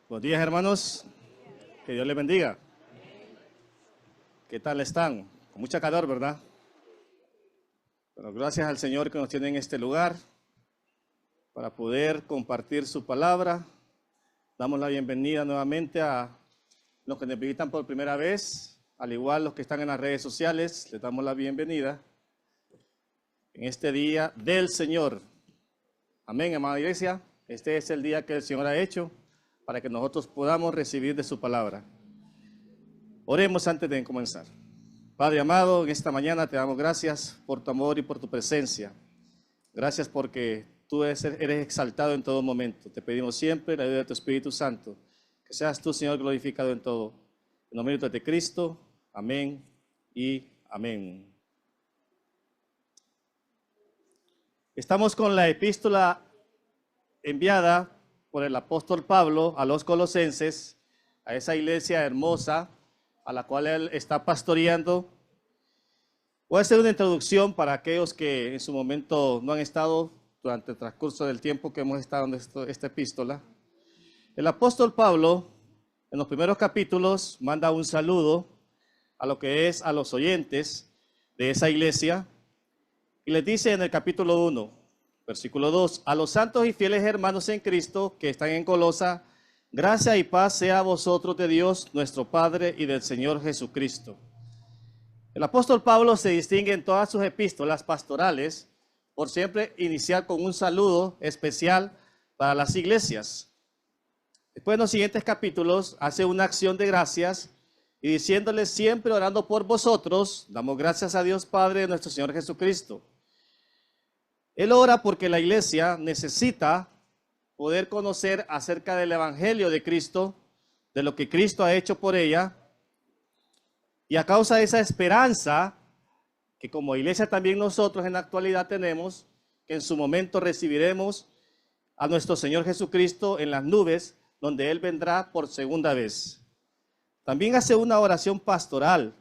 Buenos días, hermanos. Que Dios les bendiga. ¿Qué tal están? Con mucha calor, ¿verdad? Pero gracias al Señor que nos tiene en este lugar para poder compartir su palabra. Damos la bienvenida nuevamente a los que nos visitan por primera vez, al igual los que están en las redes sociales. Les damos la bienvenida en este día del Señor. Amén, amada iglesia. Este es el día que el Señor ha hecho para que nosotros podamos recibir de su palabra. Oremos antes de comenzar. Padre amado, en esta mañana te damos gracias por tu amor y por tu presencia. Gracias porque tú eres exaltado en todo momento. Te pedimos siempre la ayuda de tu Espíritu Santo. Que seas tú, Señor, glorificado en todo. En nombre de Cristo. Amén y amén. Estamos con la epístola enviada por el apóstol Pablo a los colosenses, a esa iglesia hermosa a la cual él está pastoreando. Voy a hacer una introducción para aquellos que en su momento no han estado durante el transcurso del tiempo que hemos estado en esta epístola. El apóstol Pablo, en los primeros capítulos, manda un saludo a lo que es a los oyentes de esa iglesia y les dice en el capítulo 1, versículo 2, a los santos y fieles hermanos en Cristo que están en Colosa, gracia y paz sea a vosotros de Dios, nuestro Padre, y del Señor Jesucristo. El apóstol Pablo se distingue en todas sus epístolas pastorales por siempre iniciar con un saludo especial para las iglesias. Después en los siguientes capítulos hace una acción de gracias y diciéndoles siempre orando por vosotros, damos gracias a Dios Padre de nuestro Señor Jesucristo. Él ora porque la iglesia necesita poder conocer acerca del Evangelio de Cristo, de lo que Cristo ha hecho por ella, y a causa de esa esperanza que como iglesia también nosotros en la actualidad tenemos, que en su momento recibiremos a nuestro Señor Jesucristo en las nubes, donde Él vendrá por segunda vez. También hace una oración pastoral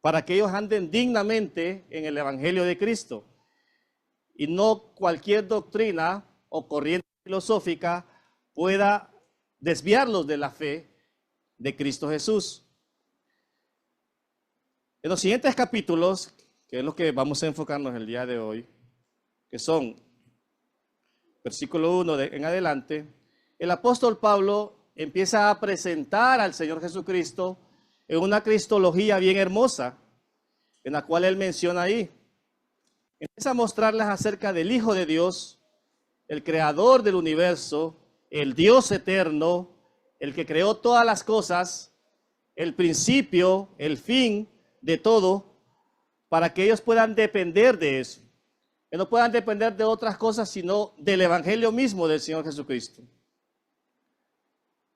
para que ellos anden dignamente en el Evangelio de Cristo y no cualquier doctrina o corriente filosófica pueda desviarlos de la fe de Cristo Jesús. En los siguientes capítulos, que es lo que vamos a enfocarnos el día de hoy, que son versículo 1 en adelante, el apóstol Pablo empieza a presentar al Señor Jesucristo en una cristología bien hermosa, en la cual él menciona ahí. Empieza a mostrarles acerca del Hijo de Dios, el creador del universo, el Dios eterno, el que creó todas las cosas, el principio, el fin de todo, para que ellos puedan depender de eso. Que no puedan depender de otras cosas, sino del Evangelio mismo del Señor Jesucristo.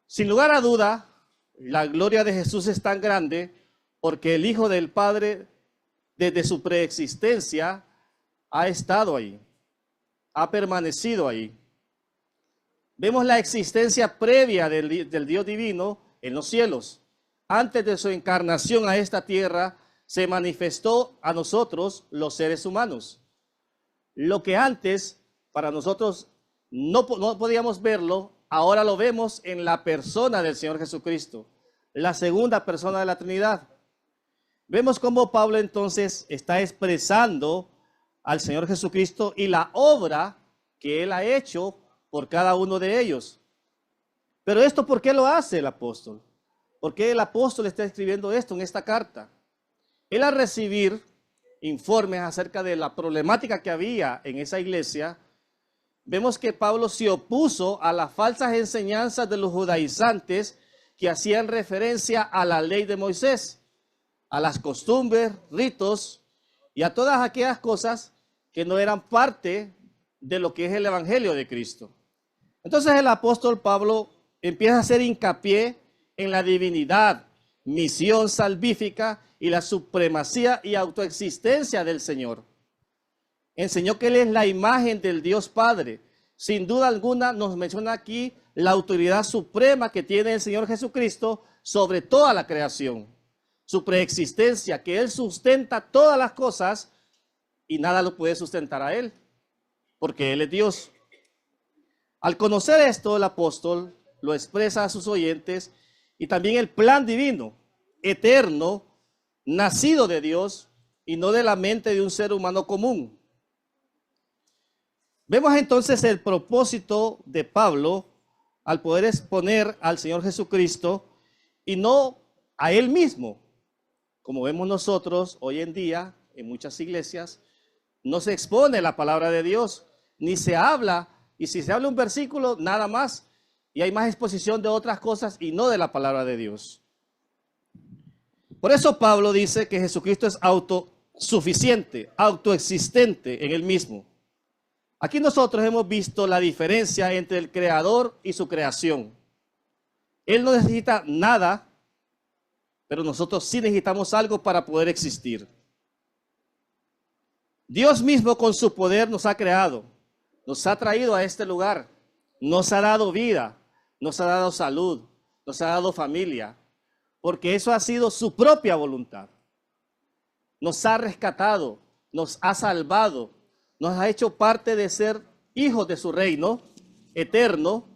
Sin lugar a duda, la gloria de Jesús es tan grande porque el Hijo del Padre, desde su preexistencia, ha estado ahí, ha permanecido ahí. Vemos la existencia previa del Dios divino en los cielos. Antes de su encarnación a esta tierra, se manifestó a nosotros, los seres humanos. Lo que antes para nosotros no podíamos verlo, ahora lo vemos en la persona del Señor Jesucristo, la segunda persona de la Trinidad. Vemos cómo Pablo entonces está expresando al Señor Jesucristo y la obra que Él ha hecho por cada uno de ellos. Pero esto, ¿por qué lo hace el apóstol? ¿Por qué el apóstol está escribiendo esto en esta carta? Él al recibir informes acerca de la problemática que había en esa iglesia, vemos que Pablo se opuso a las falsas enseñanzas de los judaizantes que hacían referencia a la ley de Moisés, a las costumbres, ritos y a todas aquellas cosas que no eran parte de lo que es el Evangelio de Cristo. Entonces el apóstol Pablo empieza a hacer hincapié en la divinidad, misión salvífica y la supremacía y autoexistencia del Señor. Enseñó que Él es la imagen del Dios Padre. Sin duda alguna nos menciona aquí la autoridad suprema que tiene el Señor Jesucristo sobre toda la creación. Su preexistencia, que Él sustenta todas las cosas y nada lo puede sustentar a Él, porque Él es Dios. Al conocer esto, el apóstol lo expresa a sus oyentes, y también el plan divino, eterno, nacido de Dios y no de la mente de un ser humano común. Vemos entonces el propósito de Pablo al poder exponer al Señor Jesucristo y no a él mismo. Como vemos nosotros hoy en día en muchas iglesias, no se expone la palabra de Dios, ni se habla, y si se habla un versículo, nada más, y hay más exposición de otras cosas y no de la palabra de Dios. Por eso Pablo dice que Jesucristo es autosuficiente, autoexistente en él mismo. Aquí nosotros hemos visto la diferencia entre el creador y su creación. Él no necesita nada, pero nosotros sí necesitamos algo para poder existir. Dios mismo con su poder nos ha creado, nos ha traído a este lugar, nos ha dado vida, nos ha dado salud, nos ha dado familia, porque eso ha sido su propia voluntad. Nos ha rescatado, nos ha salvado, nos ha hecho parte de ser hijos de su reino eterno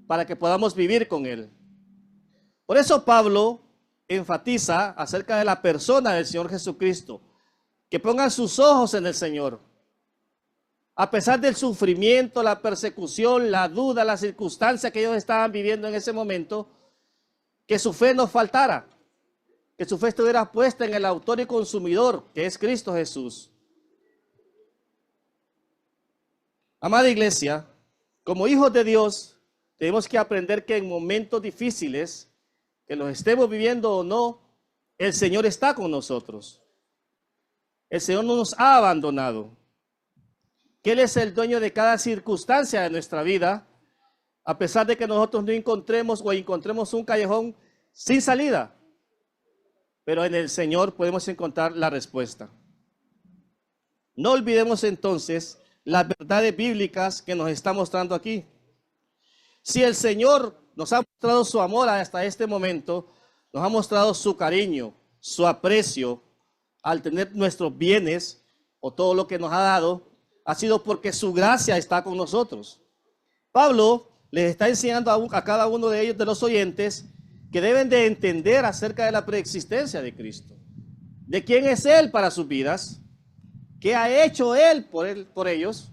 para que podamos vivir con él. Por eso Pablo enfatiza acerca de la persona del Señor Jesucristo, que pongan sus ojos en el Señor. A pesar del sufrimiento, la persecución, la duda, la circunstancia que ellos estaban viviendo en ese momento, que su fe no faltara, que su fe estuviera puesta en el autor y consumidor, que es Cristo Jesús. Amada iglesia, como hijos de Dios, tenemos que aprender que en momentos difíciles, que los estemos viviendo o no, el Señor está con nosotros. El Señor no nos ha abandonado. Que Él es el dueño de cada circunstancia de nuestra vida, a pesar de que nosotros no encontremos o encontremos un callejón sin salida. Pero en el Señor podemos encontrar la respuesta. No olvidemos entonces las verdades bíblicas que nos está mostrando aquí. Si el Señor nos ha mostrado su amor hasta este momento, nos ha mostrado su cariño, su aprecio al tener nuestros bienes o todo lo que nos ha dado, ha sido porque su gracia está con nosotros. Pablo les está enseñando a cada uno de ellos, de los oyentes, que deben de entender acerca de la preexistencia de Cristo, de quién es Él para sus vidas, qué ha hecho Él por ellos.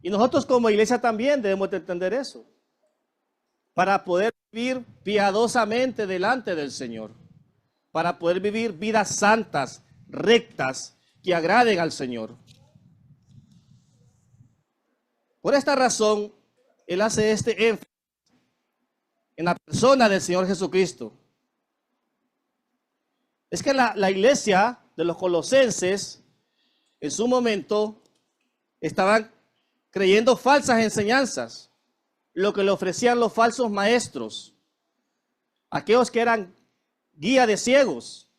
Y nosotros como iglesia también debemos de entender eso, para poder vivir piadosamente delante del Señor, para poder vivir vidas santas, rectas, que agraden al Señor. Por esta razón, Él hace este énfasis en la persona del Señor Jesucristo. Es que la iglesia de los colosenses, en su momento, estaban creyendo falsas enseñanzas, lo que le ofrecían los falsos maestros, aquellos que eran guía de ciegos,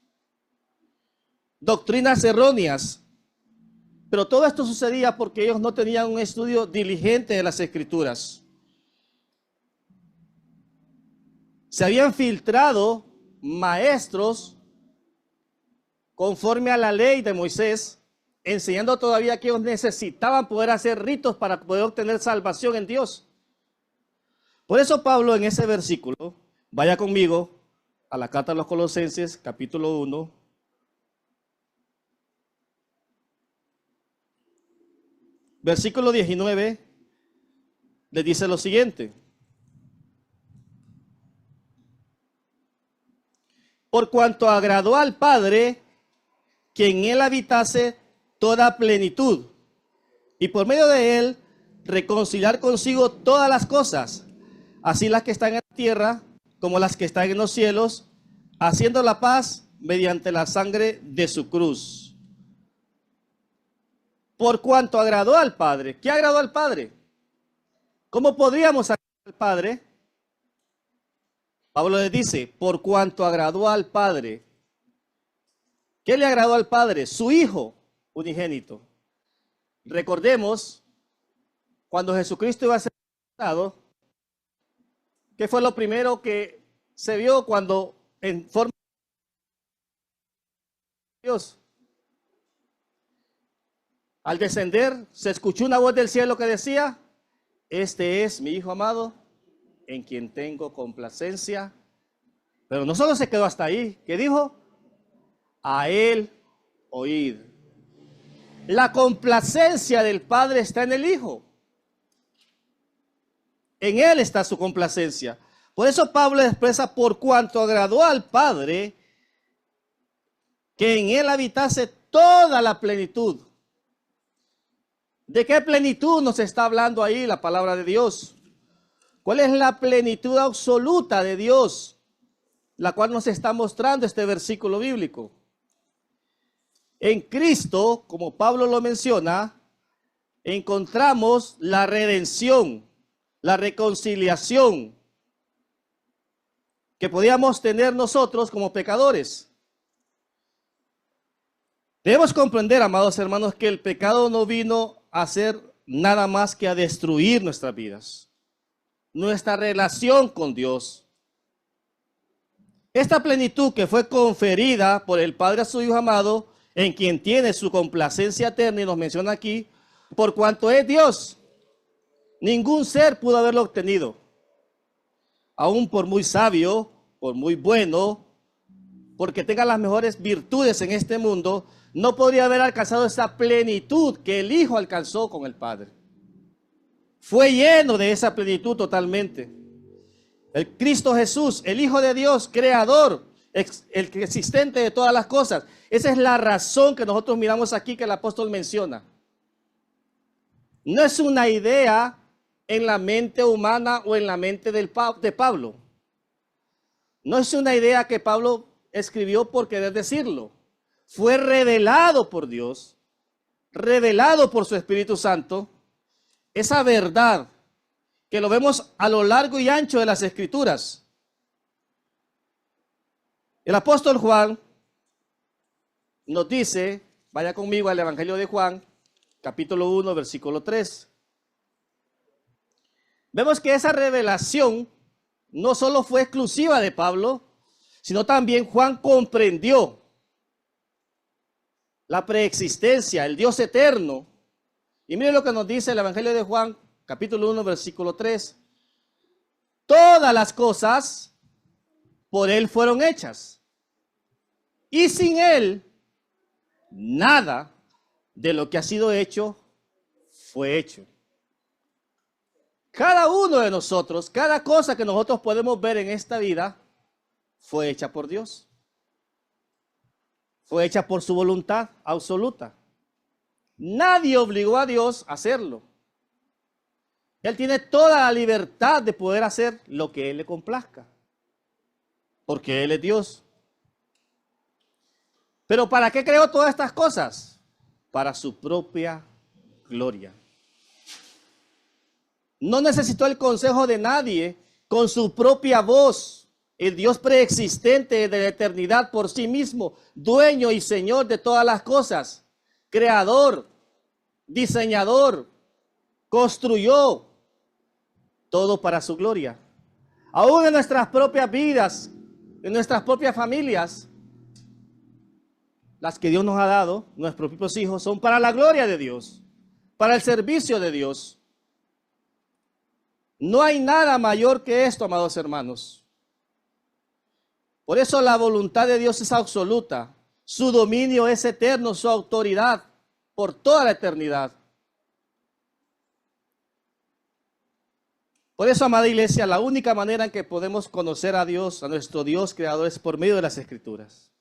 doctrinas erróneas. Pero todo esto sucedía porque ellos no tenían un estudio diligente de las Escrituras. Se habían filtrado maestros conforme a la ley de Moisés, enseñando todavía que ellos necesitaban poder hacer ritos para poder obtener salvación en Dios. Por eso Pablo en ese versículo, vaya conmigo a la carta a los Colosenses, capítulo 1, versículo 19, le dice lo siguiente: por cuanto agradó al Padre que en él habitase toda plenitud, y por medio de él reconciliar consigo todas las cosas, así las que están en la tierra como las que están en los cielos, haciendo la paz mediante la sangre de su cruz. Por cuanto agradó al Padre. ¿Qué agradó al Padre? ¿Cómo podríamos agradar al Padre? Pablo le dice, por cuanto agradó al Padre. ¿Qué le agradó al Padre? Su Hijo unigénito. Recordemos, cuando Jesucristo iba a ser presentado, ¿qué fue lo primero que se vio cuando en forma de Dios? Al descender, se escuchó una voz del cielo que decía, este es mi Hijo amado, en quien tengo complacencia. Pero no solo se quedó hasta ahí. ¿Qué dijo? A él oíd. La complacencia del Padre está en el Hijo. En él está su complacencia. Por eso Pablo expresa: por cuanto agradó al Padre que en él habitase toda la plenitud. ¿De qué plenitud nos está hablando ahí la palabra de Dios? ¿Cuál es la plenitud absoluta de Dios, la cual nos está mostrando este versículo bíblico? En Cristo, como Pablo lo menciona, encontramos la redención, la reconciliación que podíamos tener nosotros como pecadores. Debemos comprender, amados hermanos, que el pecado no vino a hacer nada más que a destruir nuestras vidas, nuestra relación con Dios. Esta plenitud que fue conferida por el Padre a su Hijo amado, en quien tiene su complacencia eterna, y nos menciona aquí, por cuanto es Dios, ningún ser pudo haberlo obtenido. Aún por muy sabio, por muy bueno, porque tenga las mejores virtudes en este mundo, no podría haber alcanzado esa plenitud que el Hijo alcanzó con el Padre. Fue lleno de esa plenitud totalmente. El Cristo Jesús, el Hijo de Dios, creador, el existente de todas las cosas. Esa es la razón que nosotros miramos aquí que el apóstol menciona. No es una idea en la mente humana o en la mente de Pablo. No es una idea que Pablo escribió por querer decirlo. Fue revelado por Dios, revelado por su Espíritu Santo, esa verdad que lo vemos a lo largo y ancho de las Escrituras. El apóstol Juan nos dice, vaya conmigo al Evangelio de Juan, capítulo 1, versículo 3. Vemos que esa revelación no solo fue exclusiva de Pablo, sino también Juan comprendió la preexistencia, el Dios eterno. Y mire lo que nos dice el Evangelio de Juan, capítulo 1, versículo 3. Todas las cosas por él fueron hechas, y sin él nada de lo que ha sido hecho fue hecho. Cada uno de nosotros, cada cosa que nosotros podemos ver en esta vida, fue hecha por Dios. Fue hecha por su voluntad absoluta. Nadie obligó a Dios a hacerlo. Él tiene toda la libertad de poder hacer lo que Él le complazca, porque Él es Dios. Pero ¿para qué creó todas estas cosas? Para su propia gloria. No necesitó el consejo de nadie. Con su propia voz, el Dios preexistente de la eternidad por sí mismo, dueño y Señor de todas las cosas, creador, diseñador, construyó todo para su gloria. Aún en nuestras propias vidas, en nuestras propias familias, las que Dios nos ha dado, nuestros propios hijos, son para la gloria de Dios, para el servicio de Dios. No hay nada mayor que esto, amados hermanos. Por eso la voluntad de Dios es absoluta, su dominio es eterno, su autoridad por toda la eternidad. Por eso, amada iglesia, la única manera en que podemos conocer a Dios, a nuestro Dios creador, es por medio de las Escrituras.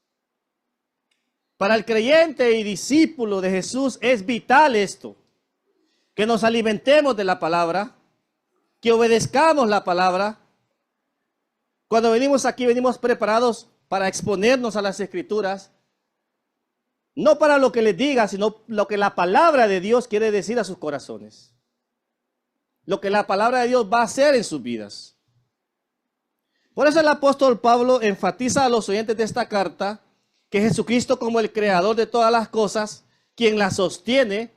Para el creyente y discípulo de Jesús es vital esto, que nos alimentemos de la palabra, que obedezcamos la palabra. Cuando venimos aquí, venimos preparados para exponernos a las Escrituras, no para lo que les diga, sino lo que la palabra de Dios quiere decir a sus corazones. Lo que la palabra de Dios va a hacer en sus vidas. Por eso el apóstol Pablo enfatiza a los oyentes de esta carta que Jesucristo, como el creador de todas las cosas, quien las sostiene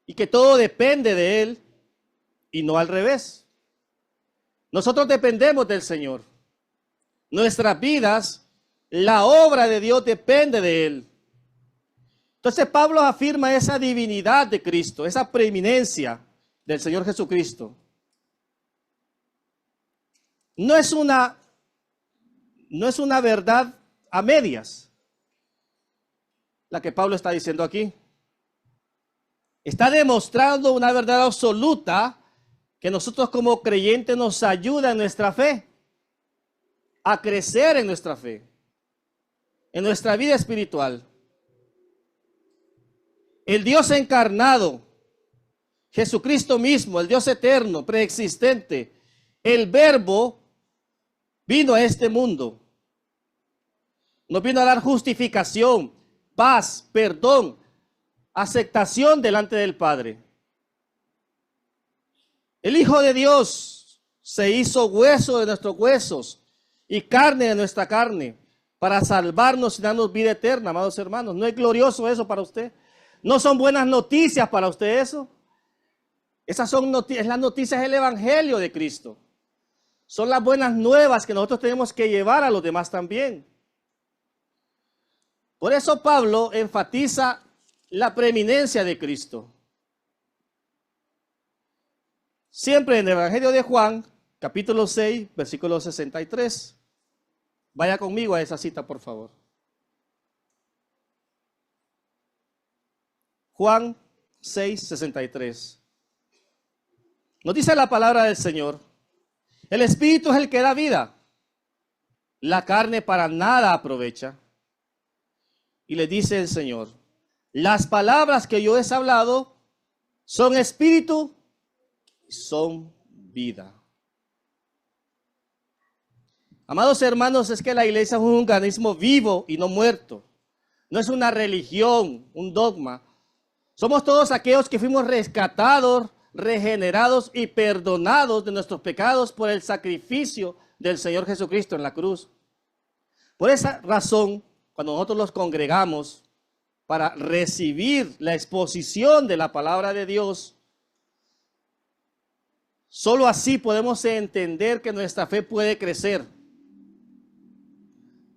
y que todo depende de Él y no al revés. Nosotros dependemos del Señor. Nuestras vidas, la obra de Dios depende de Él. Entonces Pablo afirma esa divinidad de Cristo, esa preeminencia del Señor Jesucristo. no es una verdad a medias la que Pablo está diciendo aquí. Está demostrando una verdad absoluta que nosotros como creyentes nos ayuda en nuestra fe, a crecer en nuestra fe, en nuestra vida espiritual. El Dios encarnado, Jesucristo mismo, el Dios eterno, preexistente, el Verbo, vino a este mundo. Nos vino a dar justificación, paz, perdón, aceptación delante del Padre. El Hijo de Dios se hizo hueso de nuestros huesos y carne de nuestra carne para salvarnos y darnos vida eterna, amados hermanos. ¿No es glorioso eso para usted? ¿No son buenas noticias para usted eso? Esas son las noticias del Evangelio de Cristo. Son las buenas nuevas que nosotros tenemos que llevar a los demás también. Por eso Pablo enfatiza la preeminencia de Cristo. Siempre en el Evangelio de Juan, capítulo 6, versículo 63. Vaya conmigo a esa cita, por favor. Juan 6, 63. Nos dice la palabra del Señor: el Espíritu es el que da vida, la carne para nada aprovecha. Y le dice el Señor: las palabras que yo he hablado son espíritu y son vida. Amados hermanos, es que la iglesia es un organismo vivo y no muerto. No es una religión, un dogma. Somos todos aquellos que fuimos rescatados, regenerados y perdonados de nuestros pecados por el sacrificio del Señor Jesucristo en la cruz. Por esa razón, cuando nosotros los congregamos para recibir la exposición de la palabra de Dios, solo así podemos entender que nuestra fe puede crecer,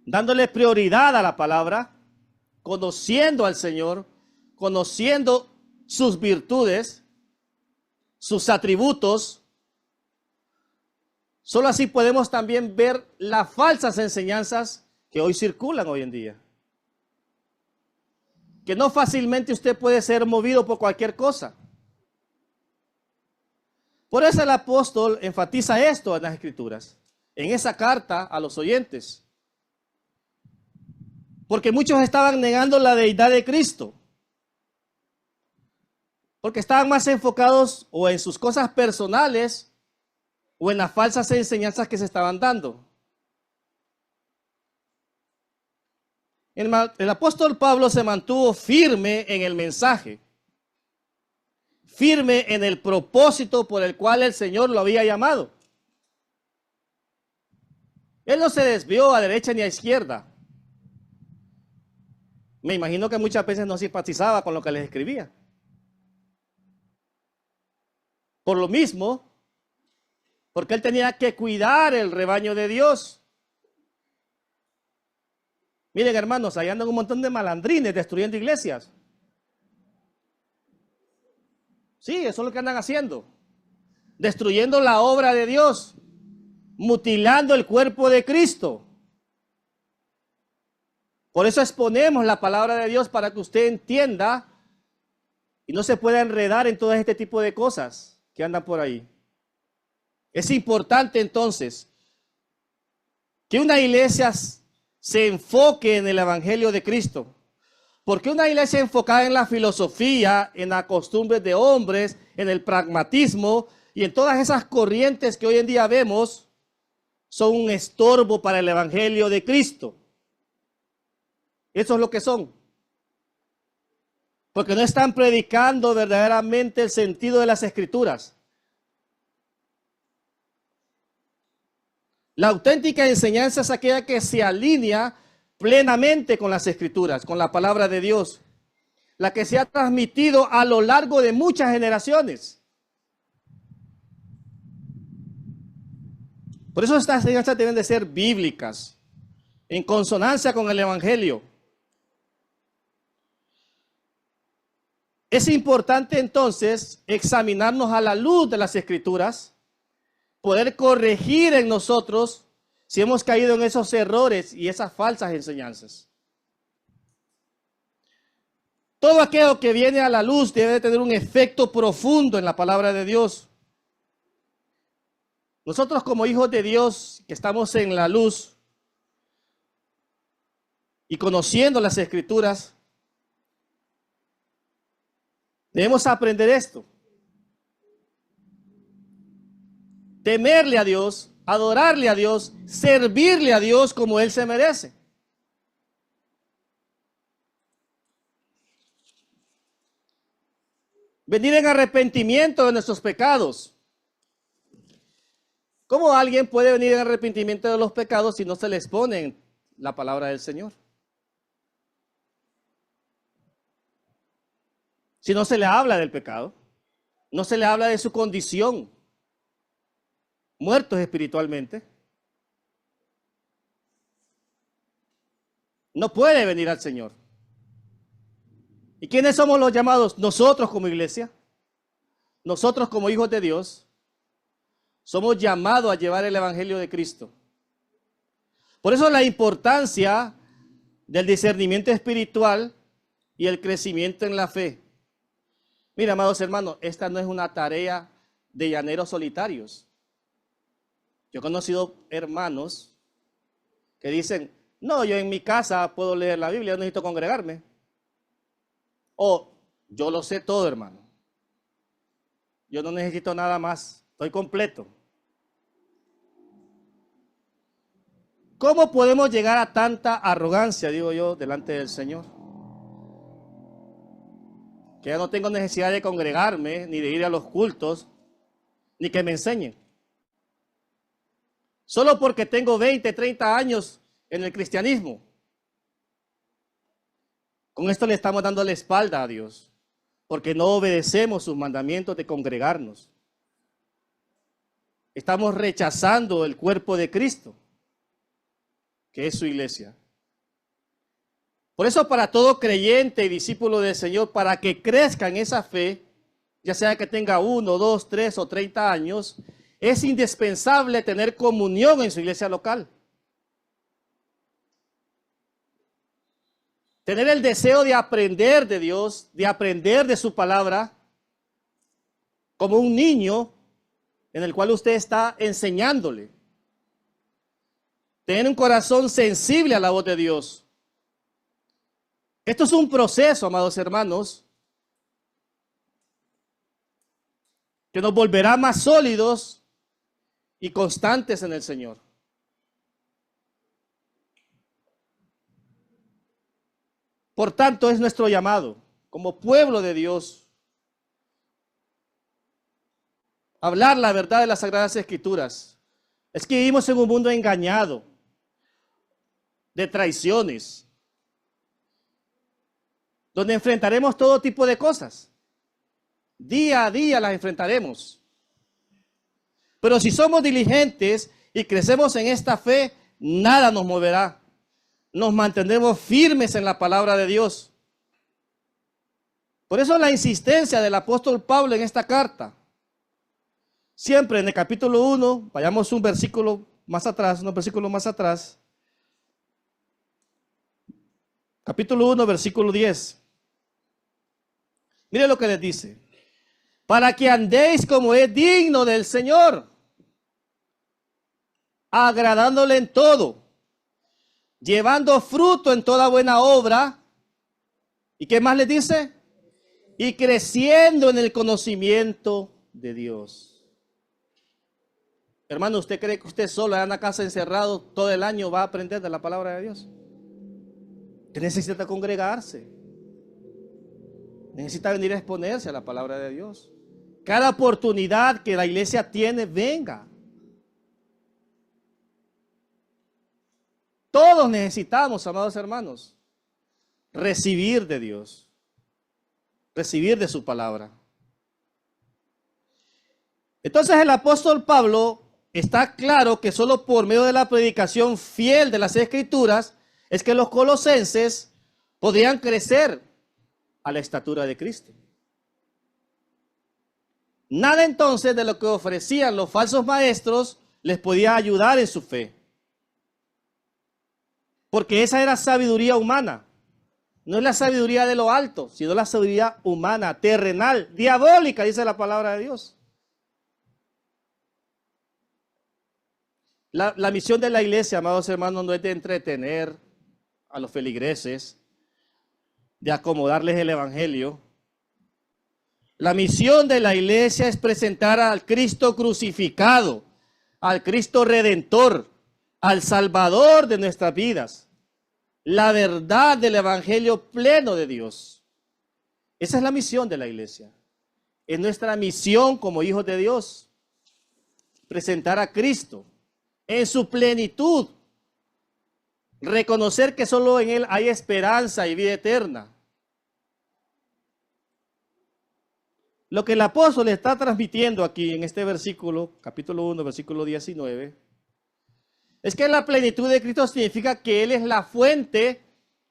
dándole prioridad a la palabra, conociendo al Señor, conociendo sus virtudes, sus atributos. Solo así podemos también ver las falsas enseñanzas que hoy circulan hoy en día. Que no fácilmente usted puede ser movido por cualquier cosa. Por eso el apóstol enfatiza esto en las Escrituras, en esa carta a los oyentes. Porque muchos estaban negando la deidad de Cristo. Porque estaban más enfocados o en sus cosas personales o en las falsas enseñanzas que se estaban dando. El apóstol Pablo se mantuvo firme en el mensaje, firme en el propósito por el cual el Señor lo había llamado. Él no se desvió a derecha ni a izquierda. Me imagino que muchas veces no simpatizaba con lo que les escribía. Por lo mismo, porque él tenía que cuidar el rebaño de Dios. Miren, hermanos, ahí andan un montón de malandrines destruyendo iglesias. Sí, eso es lo que andan haciendo. Destruyendo la obra de Dios. Mutilando el cuerpo de Cristo. Por eso exponemos la palabra de Dios para que usted entienda y no se pueda enredar en todo este tipo de cosas que andan por ahí. Es importante entonces que una iglesia se enfoque en el Evangelio de Cristo. Porque una iglesia enfocada en la filosofía, en las costumbres de hombres, en el pragmatismo y en todas esas corrientes que hoy en día vemos, son un estorbo para el Evangelio de Cristo. Eso es lo que son. Porque no están predicando verdaderamente el sentido de las Escrituras. La auténtica enseñanza es aquella que se alinea plenamente con las Escrituras, con la palabra de Dios. La que se ha transmitido a lo largo de muchas generaciones. Por eso estas enseñanzas deben de ser bíblicas, en consonancia con el Evangelio. Es importante entonces examinarnos a la luz de las Escrituras, poder corregir en nosotros si hemos caído en esos errores y esas falsas enseñanzas. Todo aquello que viene a la luz debe tener un efecto profundo en la palabra de Dios. Nosotros como hijos de Dios que estamos en la luz y conociendo las Escrituras, debemos aprender esto. Temerle a Dios, adorarle a Dios, servirle a Dios como Él se merece. Venir en arrepentimiento de nuestros pecados. ¿Cómo alguien puede venir en arrepentimiento de los pecados si no se le expone en la palabra del Señor? Si no se le habla del pecado, no se le habla de su condición, muertos espiritualmente, no puede venir al Señor. ¿Y quiénes somos los llamados? Nosotros como iglesia, nosotros como hijos de Dios, somos llamados a llevar el evangelio de Cristo. Por eso la importancia del discernimiento espiritual y el crecimiento en la fe. Mira, amados hermanos, esta no es una tarea de llaneros solitarios. Yo he conocido hermanos que dicen, no, yo en mi casa puedo leer la Biblia, no necesito congregarme. O yo lo sé todo, hermano. Yo no necesito nada más, estoy completo. ¿Cómo podemos llegar a tanta arrogancia, digo yo, delante del Señor? Que ya no tengo necesidad de congregarme, ni de ir a los cultos, ni que me enseñen. Solo porque tengo 20, 30 años en el cristianismo. Con esto le estamos dando la espalda a Dios, porque no obedecemos sus mandamientos de congregarnos. Estamos rechazando el cuerpo de Cristo, que es su iglesia. Por eso para todo creyente y discípulo del Señor, para que crezca en esa fe, ya sea que tenga 1, 2, 3 o 30 años, es indispensable tener comunión en su iglesia local. Tener el deseo de aprender de Dios, de aprender de su palabra, como un niño en el cual usted está enseñándole. Tener un corazón sensible a la voz de Dios. Esto es un proceso, amados hermanos, que nos volverá más sólidos y constantes en el Señor. Por tanto, es nuestro llamado como pueblo de Dios hablar la verdad de las Sagradas Escrituras. Es que vivimos en un mundo engañado, de traiciones, donde enfrentaremos todo tipo de cosas. Día a día las enfrentaremos. Pero si somos diligentes y crecemos en esta fe, nada nos moverá. Nos mantendremos firmes en la palabra de Dios. Por eso la insistencia del apóstol Pablo en esta carta. Siempre en el capítulo 1, vayamos un versículo más atrás, unos versículos más atrás. Capítulo 1, versículo 10. Mire lo que les dice. Para que andéis como es digno del Señor, agradándole en todo, llevando fruto en toda buena obra. ¿Y qué más les dice? Y creciendo en el conocimiento de Dios. Hermano, ¿usted cree que usted solo en la casa encerrado todo el año va a aprender de la palabra de Dios? Usted necesita congregarse. Necesita venir a exponerse a la palabra de Dios. Cada oportunidad que la iglesia tiene, venga. Todos necesitamos, amados hermanos, recibir de Dios, recibir de su palabra. Entonces el apóstol Pablo está claro que solo por medio de la predicación fiel de las Escrituras es que los colosenses podrían crecer a la estatura de Cristo. Nada entonces de lo que ofrecían los falsos maestros les podía ayudar en su fe. Porque esa era sabiduría humana. No es la sabiduría de lo alto, sino la sabiduría humana, terrenal, diabólica, dice la palabra de Dios. La misión de la iglesia, amados hermanos, no es de entretener a los feligreses, de acomodarles el evangelio. La misión de la iglesia es presentar al Cristo crucificado, al Cristo redentor, al Salvador de nuestras vidas, la verdad del evangelio pleno de Dios. Esa es la misión de la iglesia. Es nuestra misión como hijos de Dios, presentar a Cristo en su plenitud, reconocer que solo en Él hay esperanza y vida eterna. Lo que el apóstol está transmitiendo aquí en este versículo, capítulo 1, versículo 19, es que la plenitud de Cristo significa que Él es la fuente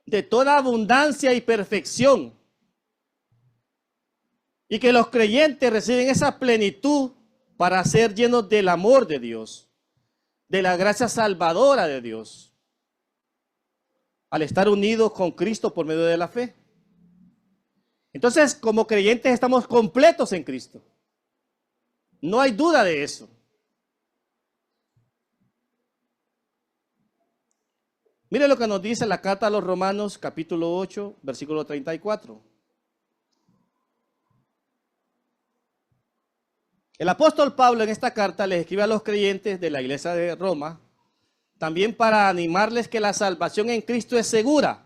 de toda abundancia y perfección. Y que los creyentes reciben esa plenitud para ser llenos del amor de Dios, de la gracia salvadora de Dios, al estar unidos con Cristo por medio de la fe. Entonces, como creyentes estamos completos en Cristo. No hay duda de eso. Mire lo que nos dice la carta a los Romanos, capítulo 8, versículo 34. El apóstol Pablo en esta carta les escribe a los creyentes de la iglesia de Roma, también para animarles que la salvación en Cristo es segura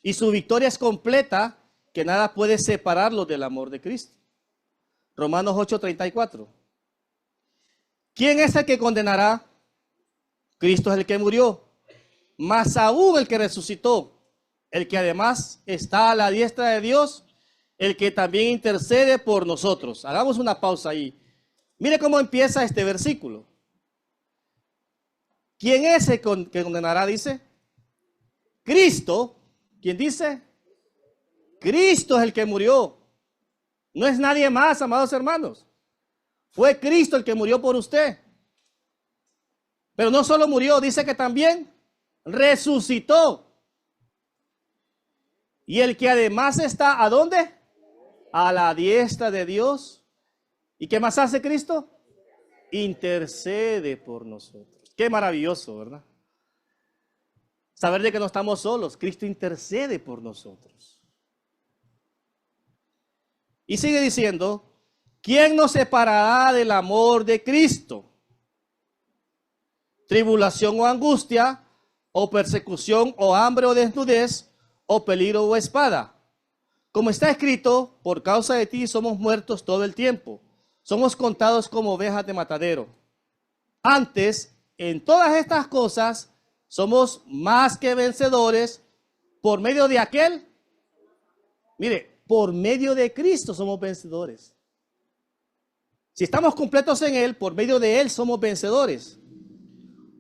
y su victoria es completa, que nada puede separarlos del amor de Cristo. Romanos 8:34. ¿Quién es el que condenará? Cristo es el que murió, más aún el que resucitó, el que además está a la diestra de Dios, el que también intercede por nosotros. Hagamos una pausa ahí. Mire cómo empieza este versículo. ¿Quién es el que condenará? Dice Cristo. ¿Quién dice? Cristo es el que murió. No es nadie más, amados hermanos. Fue Cristo el que murió por usted. Pero no solo murió, dice que también resucitó. Y el que además está, ¿a dónde? A la diestra de Dios. ¿Y qué más hace Cristo? Intercede por nosotros. Qué maravilloso, ¿verdad? Saber de que no estamos solos. Cristo intercede por nosotros. Y sigue diciendo, ¿quién nos separará del amor de Cristo? Tribulación o angustia, o persecución, o hambre o desnudez, o peligro o espada. Como está escrito, por causa de ti somos muertos todo el tiempo. Somos contados como ovejas de matadero. Antes, en todas estas cosas, somos más que vencedores por medio de aquel. Mire, por medio de Cristo somos vencedores. Si estamos completos en Él, por medio de Él somos vencedores.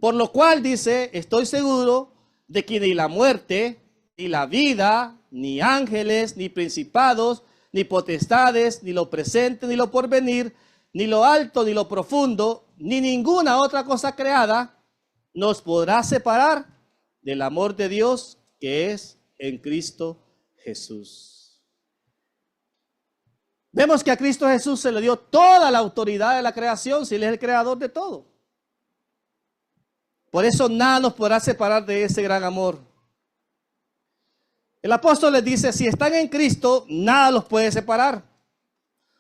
Por lo cual dice, estoy seguro de que ni la muerte, ni la vida, ni ángeles, ni principados, ni potestades, ni lo presente, ni lo porvenir, ni lo alto, ni lo profundo, ni ninguna otra cosa creada nos podrá separar del amor de Dios que es en Cristo Jesús. Vemos que a Cristo Jesús se le dio toda la autoridad de la creación, si Él es el creador de todo. Por eso nada nos podrá separar de ese gran amor. El apóstol les dice, si están en Cristo, nada los puede separar,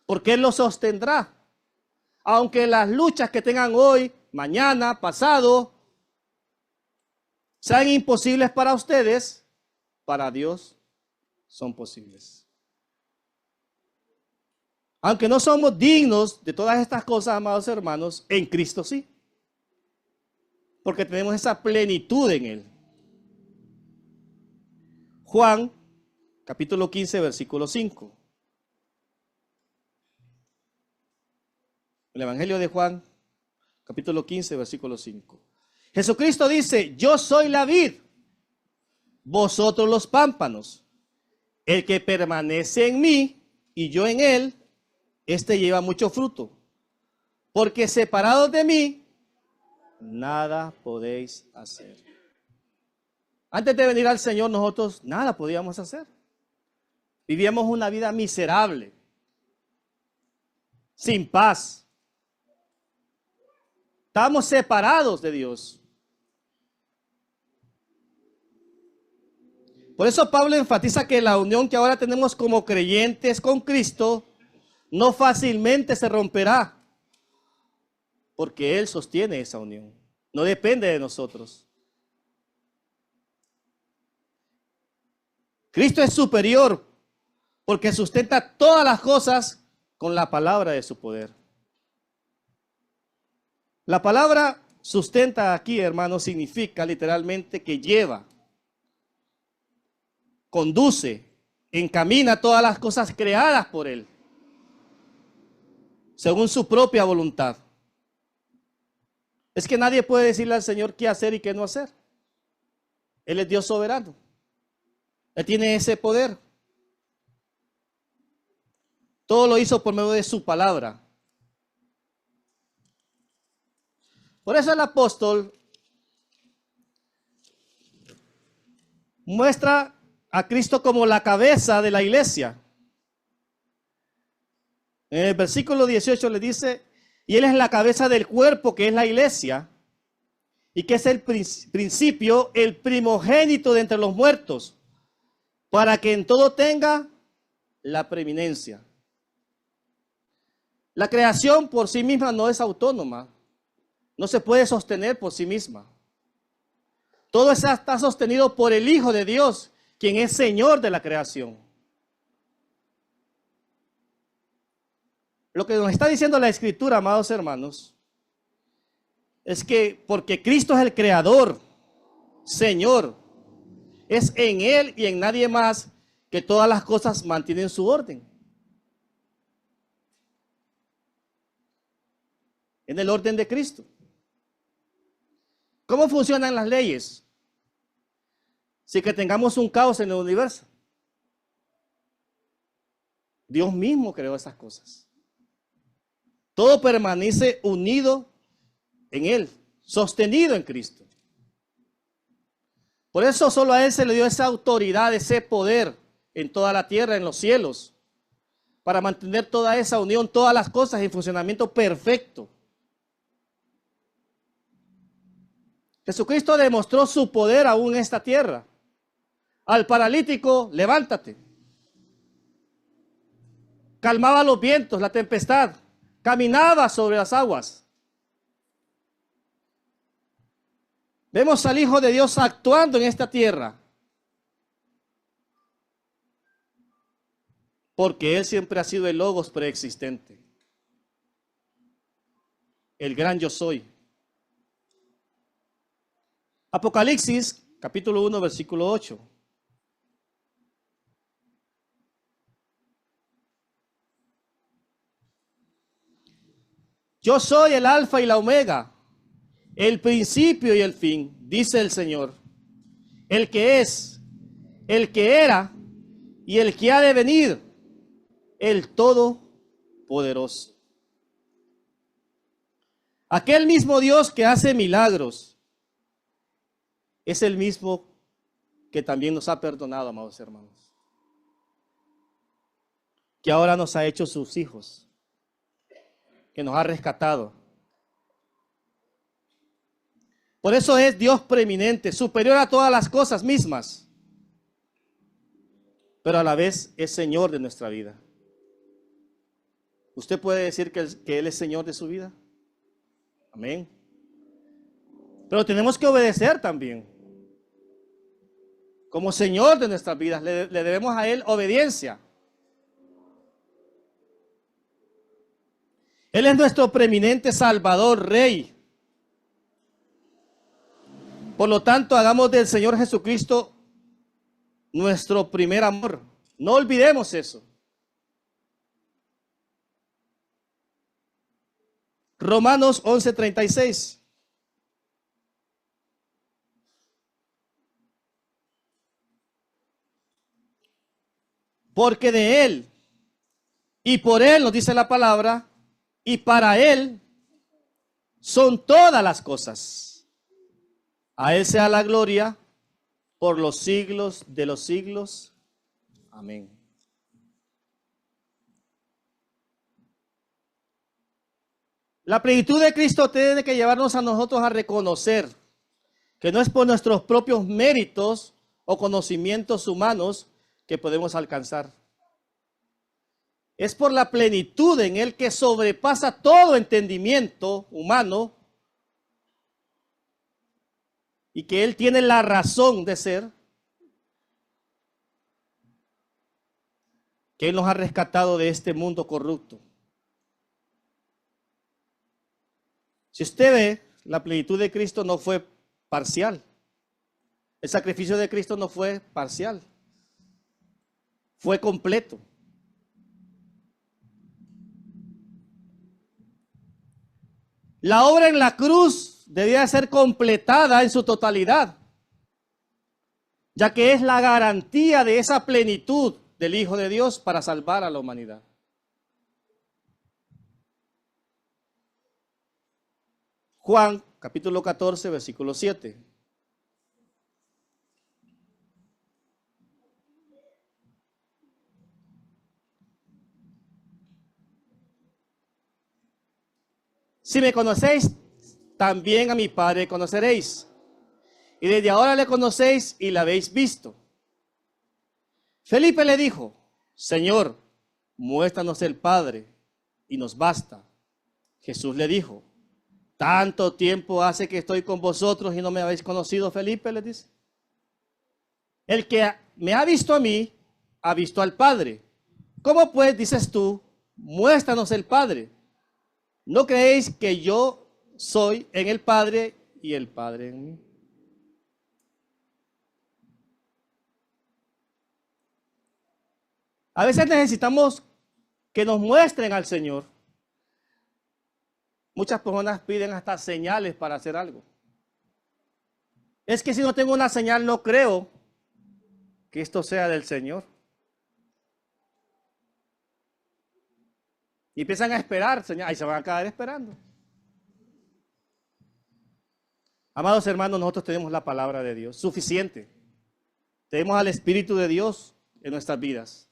porque Él los sostendrá. Aunque las luchas que tengan hoy, mañana, pasado, sean imposibles para ustedes, para Dios son posibles. Aunque no somos dignos de todas estas cosas, amados hermanos, en Cristo sí. Porque tenemos esa plenitud en Él. Juan, capítulo 15, versículo 5. El Evangelio de Juan, capítulo 15, versículo 5. Jesucristo dice, yo soy la vid, vosotros los pámpanos. El que permanece en mí y yo en él, este lleva mucho fruto. Porque separados de mí, nada podéis hacer. Antes de venir al Señor, nosotros nada podíamos hacer. Vivíamos una vida miserable, sin paz. Estábamos separados de Dios. Por eso Pablo enfatiza que la unión que ahora tenemos como creyentes con Cristo no fácilmente se romperá, porque Él sostiene esa unión. No depende de nosotros. Cristo es superior porque sustenta todas las cosas con la palabra de su poder. La palabra sustenta aquí, hermanos, significa literalmente que lleva, conduce, encamina todas las cosas creadas por Él, según su propia voluntad. Es que nadie puede decirle al Señor qué hacer y qué no hacer. Él es Dios soberano. Él tiene ese poder. Todo lo hizo por medio de su palabra. Por eso el apóstol muestra a Cristo como la cabeza de la iglesia. En el versículo 18 le dice, y Él es la cabeza del cuerpo, que es la iglesia, y que es el principio, el primogénito de entre los muertos, para que en todo tenga la preeminencia. La creación por sí misma no es autónoma, no se puede sostener por sí misma. Todo eso está sostenido por el Hijo de Dios, quien es Señor de la creación. Lo que nos está diciendo la Escritura, amados hermanos, es que porque Cristo es el Creador, Señor, es en Él y en nadie más que todas las cosas mantienen su orden. En el orden de Cristo. ¿Cómo funcionan las leyes? Si que tengamos un caos en el universo. Dios mismo creó esas cosas. Todo permanece unido en Él, sostenido en Cristo. Por eso solo a Él se le dio esa autoridad, ese poder en toda la tierra, en los cielos, para mantener toda esa unión, todas las cosas en funcionamiento perfecto. Jesucristo demostró su poder aún en esta tierra. Al paralítico, levántate. Calmaba los vientos, la tempestad. Caminaba sobre las aguas. Vemos al Hijo de Dios actuando en esta tierra. Porque Él siempre ha sido el Logos preexistente. El gran yo soy. Apocalipsis, capítulo 1, versículo 8. Yo soy el alfa y la omega, el principio y el fin, dice el Señor, el que es, el que era y el que ha de venir, el Todopoderoso. Aquel mismo Dios que hace milagros es el mismo que también nos ha perdonado, amados hermanos, que ahora nos ha hecho sus hijos, que nos ha rescatado. Por eso es Dios preeminente, superior a todas las cosas mismas, pero a la vez es Señor de nuestra vida. ¿Usted puede decir que Él es Señor de su vida? Amén. Pero tenemos que obedecer también. Como Señor de nuestras vidas, le debemos a Él obediencia. Él es nuestro preeminente Salvador, Rey. Por lo tanto, hagamos del Señor Jesucristo nuestro primer amor. No olvidemos eso. Romanos 11:36. Porque de Él Y por Él, nos dice la palabra, y para Él son todas las cosas. A Él sea la gloria por los siglos de los siglos. Amén. La plenitud de Cristo tiene que llevarnos a nosotros a reconocer que no es por nuestros propios méritos o conocimientos humanos que podemos alcanzar. Es por la plenitud en Él que sobrepasa todo entendimiento humano y que Él tiene la razón de ser, que Él nos ha rescatado de este mundo corrupto. Si usted ve, la plenitud de Cristo no fue parcial. El sacrificio de Cristo no fue parcial. Fue completo. La obra en la cruz debía ser completada en su totalidad, ya que es la garantía de esa plenitud del Hijo de Dios para salvar a la humanidad. Juan, capítulo 14, versículo 7. Si me conocéis, también a mi Padre conoceréis. Y desde ahora le conocéis y la habéis visto. Felipe le dijo, Señor, muéstranos el Padre y nos basta. Jesús le dijo, ¿tanto tiempo hace que estoy con vosotros y no me habéis conocido, Felipe? Le dice. El que me ha visto a mí, ha visto al Padre. ¿Cómo pues dices tú, muéstranos el Padre? ¿No creéis que yo soy en el Padre y el Padre en mí? A veces necesitamos que nos muestren al Señor. Muchas personas piden hasta señales para hacer algo. Es que si no tengo una señal, no creo que esto sea del Señor. Y empiezan a esperar, señal, y se van a quedar esperando. Amados hermanos, nosotros tenemos la palabra de Dios, suficiente. Tenemos al Espíritu de Dios en nuestras vidas,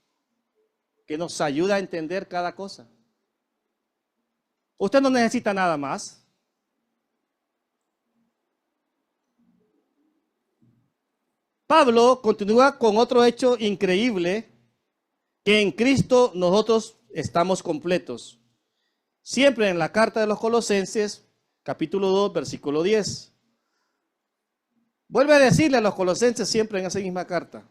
que nos ayuda a entender cada cosa. Usted no necesita nada más. Pablo continúa con otro hecho increíble, que en Cristo nosotros estamos completos. Siempre en la carta de los Colosenses, capítulo 2, versículo 10. Vuelve a decirle a los Colosenses siempre en esa misma carta.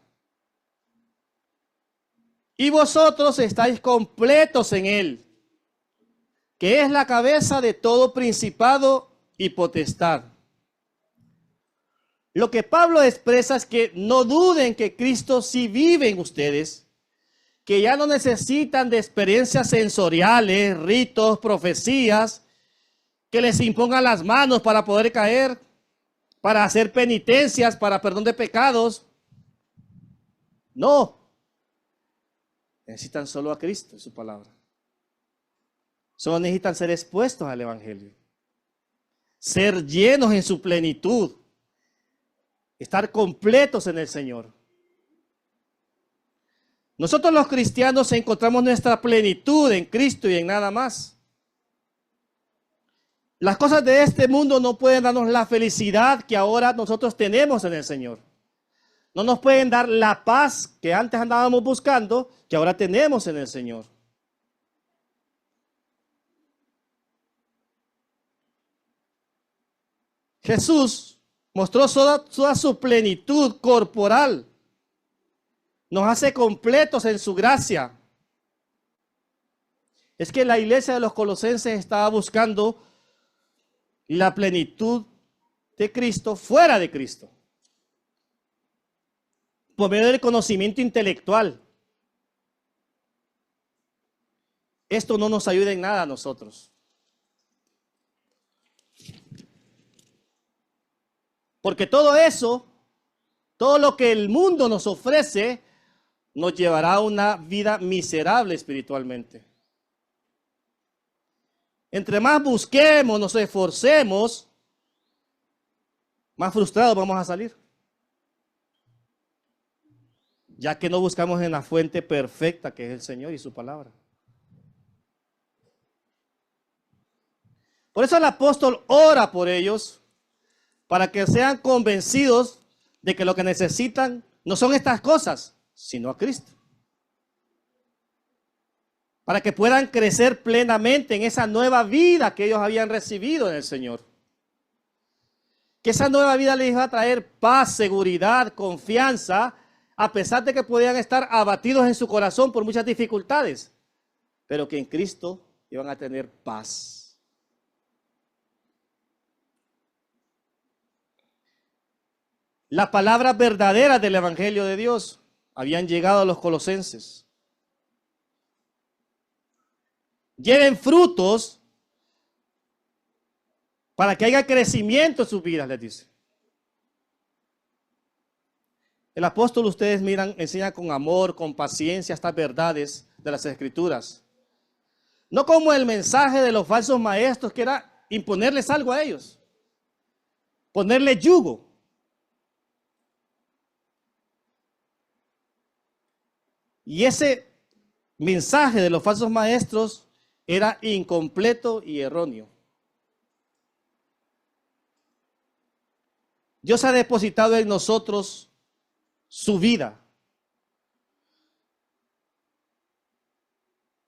Y vosotros estáis completos en Él, que es la cabeza de todo principado y potestad. Lo que Pablo expresa es que no duden que Cristo sí vive en ustedes, que ya no necesitan de experiencias sensoriales, ritos, profecías, que les impongan las manos para poder caer, para hacer penitencias, para perdón de pecados. No. Necesitan solo a Cristo y su palabra. Solo necesitan ser expuestos al Evangelio. Ser llenos en su plenitud. Estar completos en el Señor. Nosotros los cristianos encontramos nuestra plenitud en Cristo y en nada más. Las cosas de este mundo no pueden darnos la felicidad que ahora nosotros tenemos en el Señor. No nos pueden dar la paz que antes andábamos buscando, que ahora tenemos en el Señor. Jesús mostró toda su plenitud corporal. Nos hace completos en su gracia. Es que la iglesia de los Colosenses estaba buscando la plenitud de Cristo fuera de Cristo, por medio del conocimiento intelectual. Esto no nos ayuda en nada a nosotros. Porque todo eso, todo lo que el mundo nos ofrece, nos llevará a una vida miserable espiritualmente. Entre más busquemos, nos esforcemos, más frustrados vamos a salir. Ya que no buscamos en la fuente perfecta que es el Señor y su palabra. Por eso el apóstol ora por ellos, para que sean convencidos de que lo que necesitan no son estas cosas, sino a Cristo. Para que puedan crecer plenamente en esa nueva vida que ellos habían recibido en el Señor. Que esa nueva vida les iba a traer paz, seguridad, confianza, a pesar de que podían estar abatidos en su corazón por muchas dificultades, pero que en Cristo iban a tener paz. La palabra verdadera del Evangelio de Dios habían llegado a los colosenses. Lleven frutos para que haya crecimiento en sus vidas, les dice. El apóstol, ustedes miran, enseña con amor, con paciencia estas verdades de las Escrituras. No como el mensaje de los falsos maestros, que era imponerles algo a ellos. Ponerles yugo. Y ese mensaje de los falsos maestros era incompleto y erróneo. Dios ha depositado en nosotros su vida,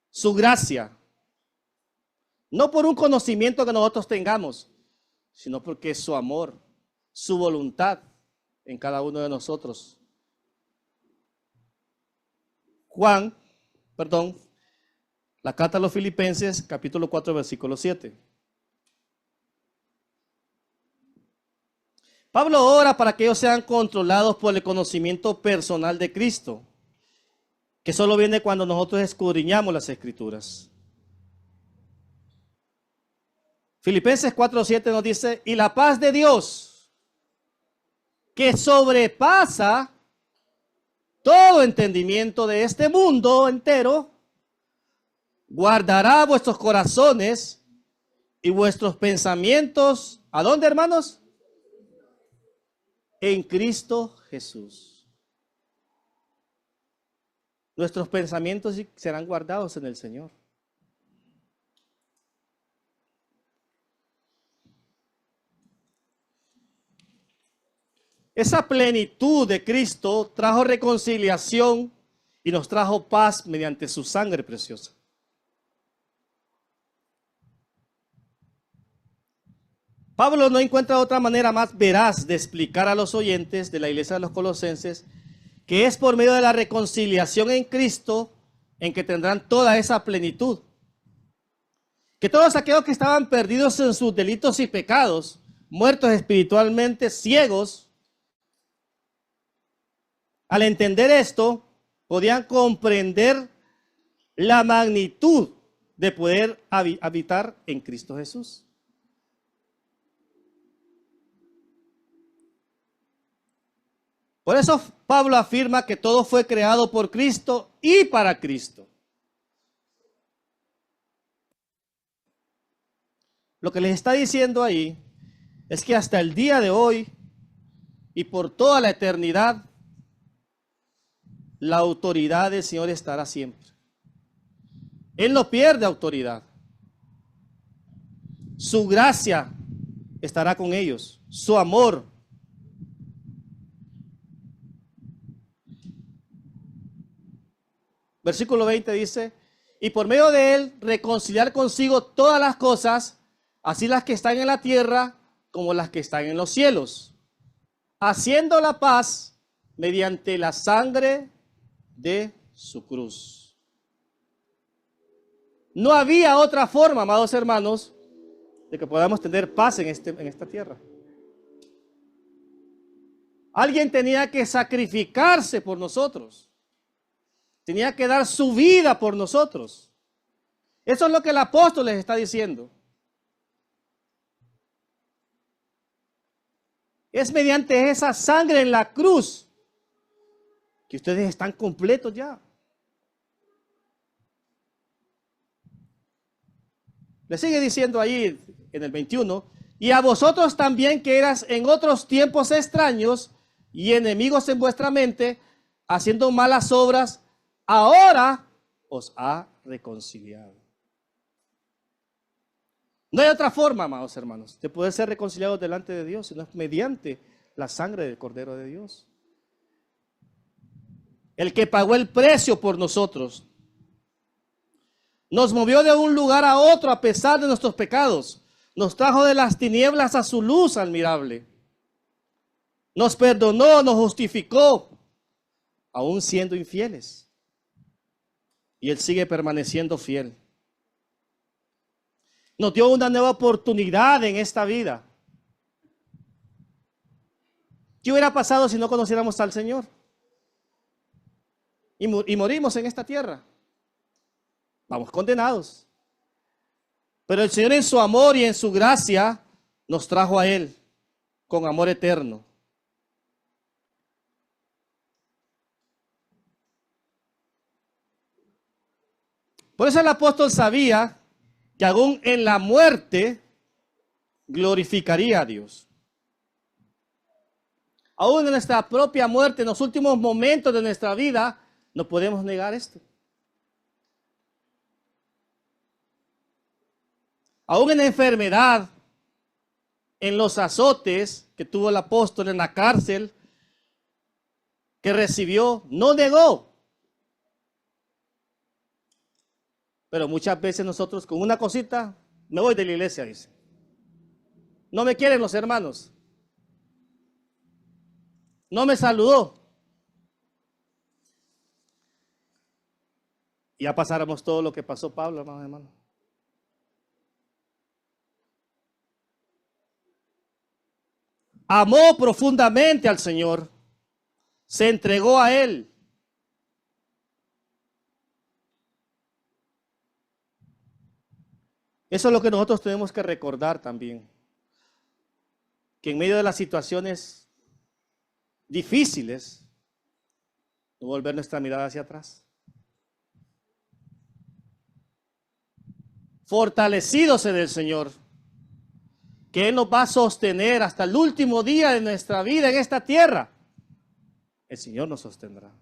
su gracia, no por un conocimiento que nosotros tengamos, sino porque es su amor, su voluntad en cada uno de nosotros. La carta a los Filipenses, capítulo 4, versículo 7. Pablo ora para que ellos sean controlados por el conocimiento personal de Cristo, que solo viene cuando nosotros escudriñamos las Escrituras. Filipenses 4:7 nos dice, y la paz de Dios, que sobrepasa todo entendimiento de este mundo entero, guardará vuestros corazones y vuestros pensamientos. ¿A dónde, hermanos? En Cristo Jesús. Nuestros pensamientos serán guardados en el Señor. Esa plenitud de Cristo trajo reconciliación y nos trajo paz mediante su sangre preciosa. Pablo no encuentra otra manera más veraz de explicar a los oyentes de la iglesia de los Colosenses que es por medio de la reconciliación en Cristo en que tendrán toda esa plenitud. Que todos aquellos que estaban perdidos en sus delitos y pecados, muertos espiritualmente, ciegos, al entender esto, podían comprender la magnitud de poder habitar en Cristo Jesús. Por eso Pablo afirma que todo fue creado por Cristo y para Cristo. Lo que les está diciendo ahí es que hasta el día de hoy y por toda la eternidad, la autoridad del Señor estará siempre. Él no pierde autoridad. Su gracia estará con ellos, su amor. Versículo 20 dice, y por medio de él reconciliar consigo todas las cosas, así las que están en la tierra como las que están en los cielos, haciendo la paz mediante la sangre de su cruz. No había otra forma, amados hermanos, de que podamos tener paz en esta tierra. Alguien tenía que sacrificarse por nosotros. Tenía que dar su vida por nosotros. Eso es lo que el apóstol les está diciendo. Es mediante esa sangre en la cruz que ustedes están completos ya. Le sigue diciendo ahí en el 21, y a vosotros también que eras en otros tiempos extraños y enemigos en vuestra mente, haciendo malas obras, ahora os ha reconciliado. No hay otra forma, amados hermanos, de poder ser reconciliados delante de Dios, sino mediante la sangre del Cordero de Dios. El que pagó el precio por nosotros. Nos movió de un lugar a otro a pesar de nuestros pecados. Nos trajo de las tinieblas a su luz admirable. Nos perdonó, nos justificó, aún siendo infieles. Y Él sigue permaneciendo fiel. Nos dio una nueva oportunidad en esta vida. ¿Qué hubiera pasado si no conociéramos al Señor? Y morimos en esta tierra. Vamos condenados. Pero el Señor en su amor y en su gracia nos trajo a Él con amor eterno. Por eso el apóstol sabía que aún en la muerte glorificaría a Dios. Aún en nuestra propia muerte, en los últimos momentos de nuestra vida, no podemos negar esto. Aún en la enfermedad, en los azotes que tuvo el apóstol en la cárcel, que recibió, no negó. Pero muchas veces nosotros con una cosita, me voy de la iglesia, dice. No me quieren los hermanos. No me saludó. Y ya pasáramos todo lo que pasó Pablo, hermano. Amó profundamente al Señor. Se entregó a Él. Eso es lo que nosotros tenemos que recordar también. Que en medio de las situaciones difíciles, no volver nuestra mirada hacia atrás. Fortalecidos en el Señor, que Él nos va a sostener hasta el último día de nuestra vida en esta tierra. El Señor nos sostendrá.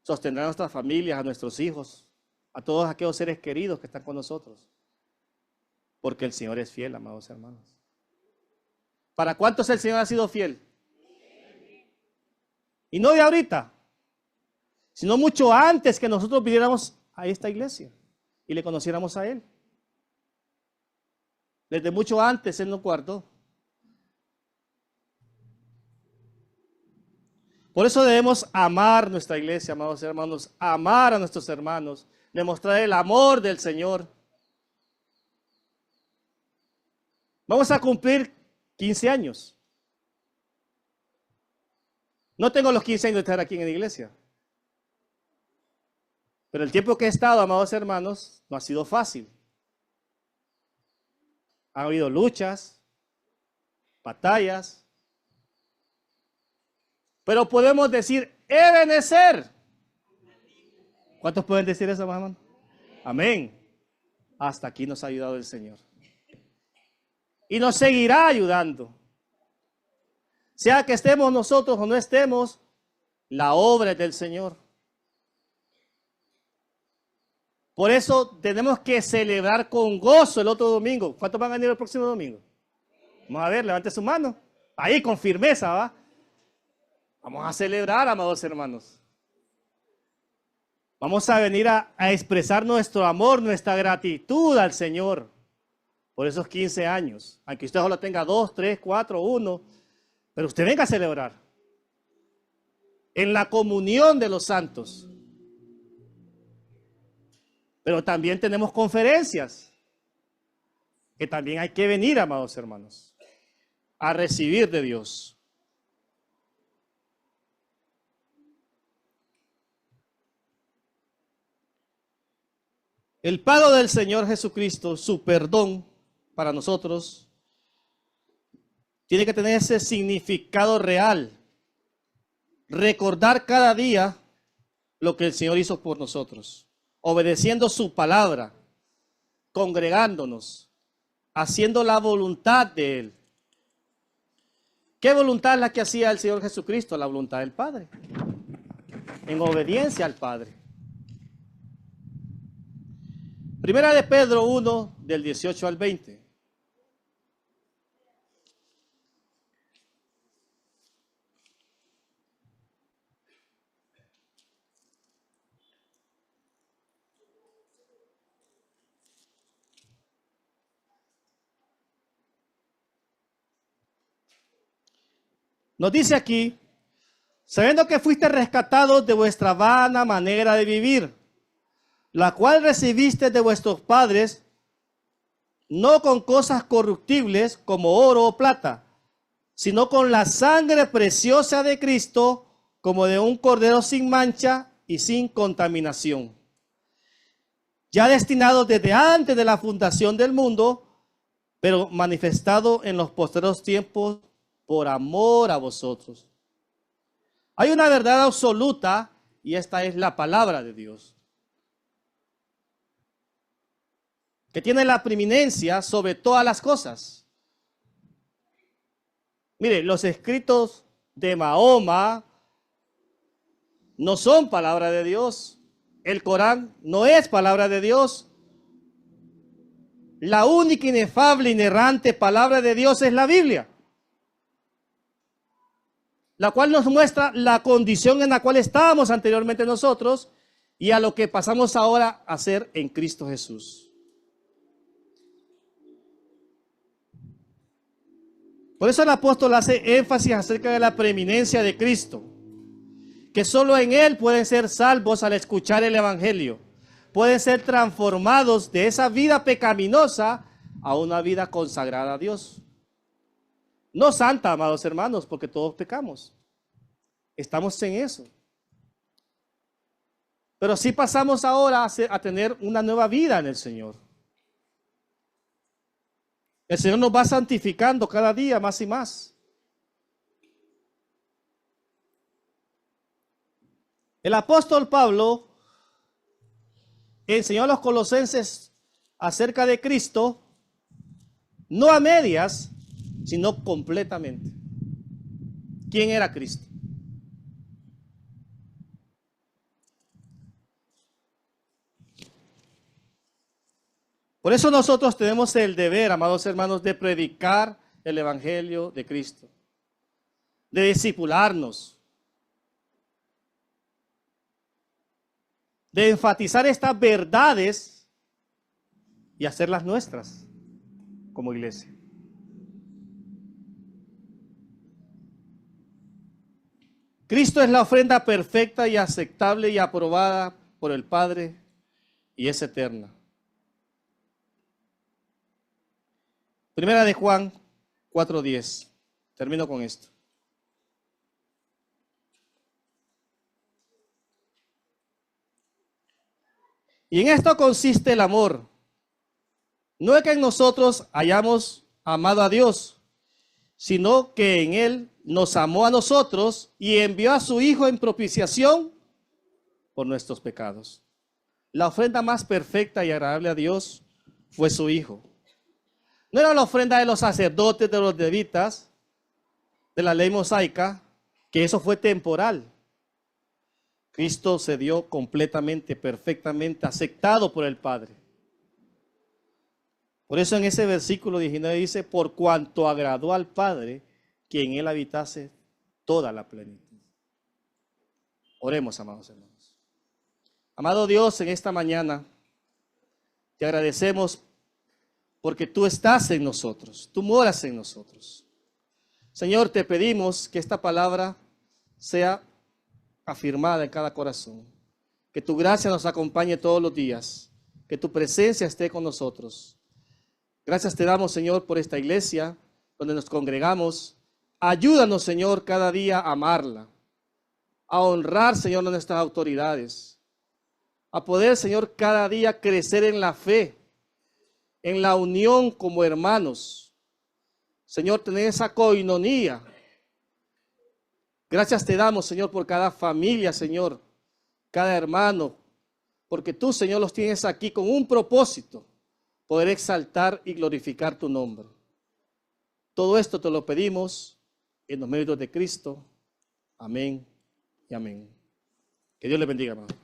Sostendrá a nuestras familias, a nuestros hijos, a todos aquellos seres queridos que están con nosotros. Porque el Señor es fiel, amados hermanos. ¿Para cuántos el Señor ha sido fiel? Y no de ahorita, sino mucho antes que nosotros viniéramos a esta iglesia y le conociéramos a Él. Desde mucho antes Él nos guardó. Por eso debemos amar nuestra iglesia, amados hermanos, amar a nuestros hermanos, demostrar el amor del Señor. Vamos a cumplir 15 años. No tengo los 15 años de estar aquí en la iglesia. Pero el tiempo que he estado, amados hermanos, no ha sido fácil. Ha habido luchas, batallas. Pero podemos decir, Ebenezer. ¿Cuántos pueden decir eso, hermano? Amén. Hasta aquí nos ha ayudado el Señor. Y nos seguirá ayudando. Sea que estemos nosotros o no estemos, la obra es del Señor. Por eso tenemos que celebrar con gozo el otro domingo. ¿Cuántos van a venir el próximo domingo? Vamos a ver, levante su mano. Ahí con firmeza, ¿va? Vamos a celebrar, amados hermanos. Vamos a venir a expresar nuestro amor, nuestra gratitud al Señor por esos 15 años. Aunque usted solo tenga 2, 3, 4, 1. Pero usted venga a celebrar. En la comunión de los santos. Pero también tenemos conferencias. Que también hay que venir, amados hermanos. A recibir de Dios. El pago del Señor Jesucristo, su perdón para nosotros, tiene que tener ese significado real. Recordar cada día lo que el Señor hizo por nosotros. obedeciendo su palabra, congregándonos, haciendo la voluntad de Él. ¿Qué voluntad es la que hacía el Señor Jesucristo? La voluntad del Padre, en obediencia al Padre. Primera de Pedro 1, del 18 al 20. Nos dice aquí, sabiendo que fuiste rescatados de vuestra vana manera de vivir, la cual recibiste de vuestros padres, no con cosas corruptibles como oro o plata, sino con la sangre preciosa de Cristo, como de un cordero sin mancha y sin contaminación, ya destinado desde antes de la fundación del mundo, pero manifestado en los postreros tiempos por amor a vosotros. Hay una verdad absoluta y esta es la palabra de Dios, que tiene la preeminencia sobre todas las cosas. Mire, los escritos de Mahoma no son palabra de Dios. El Corán no es palabra de Dios. La única, inefable, inerrante palabra de Dios es la Biblia, la cual nos muestra la condición en la cual estábamos anteriormente nosotros y a lo que pasamos ahora a ser en Cristo Jesús. Por eso el apóstol hace énfasis acerca de la preeminencia de Cristo, que solo en Él pueden ser salvos al escuchar el Evangelio, pueden ser transformados de esa vida pecaminosa a una vida consagrada a Dios. No santa, amados hermanos, porque todos pecamos. Estamos en eso. Pero sí pasamos ahora a tener una nueva vida en el Señor. El Señor nos va santificando cada día más y más. El apóstol Pablo enseñó a los colosenses acerca de Cristo, no a medias, sino completamente. ¿Quién era Cristo? Por eso nosotros tenemos el deber, amados hermanos, de predicar el Evangelio de Cristo, de discipularnos, de enfatizar estas verdades y hacerlas nuestras como iglesia. Cristo es la ofrenda perfecta y aceptable y aprobada por el Padre y es eterna. Primera de Juan 4:10. Termino con esto. Y en esto consiste el amor. No es que en nosotros hayamos amado a Dios, sino que en Él nos amó a nosotros y envió a su Hijo en propiciación por nuestros pecados. La ofrenda más perfecta y agradable a Dios fue su Hijo. No era la ofrenda de los sacerdotes, de los levitas, de la ley mosaica, que eso fue temporal. Cristo se dio completamente, perfectamente, aceptado por el Padre. Por eso en ese versículo 19 dice, por cuanto agradó al Padre, que en Él habitase toda la plenitud. Oremos, amados hermanos. Amado Dios, en esta mañana te agradecemos porque tú estás en nosotros, tú moras en nosotros. Señor, te pedimos que esta palabra sea afirmada en cada corazón, que tu gracia nos acompañe todos los días, que tu presencia esté con nosotros. Gracias te damos, Señor, por esta iglesia donde nos congregamos. Ayúdanos, Señor, cada día a amarla, a honrar, Señor, a nuestras autoridades, a poder, Señor, cada día crecer en la fe, en la unión como hermanos. Señor, tener esa coinonía. Gracias te damos, Señor, por cada familia, Señor, cada hermano, porque tú, Señor, los tienes aquí con un propósito, poder exaltar y glorificar tu nombre. Todo esto te lo pedimos en los méritos de Cristo. Amén y amén. Que Dios le bendiga, hermano.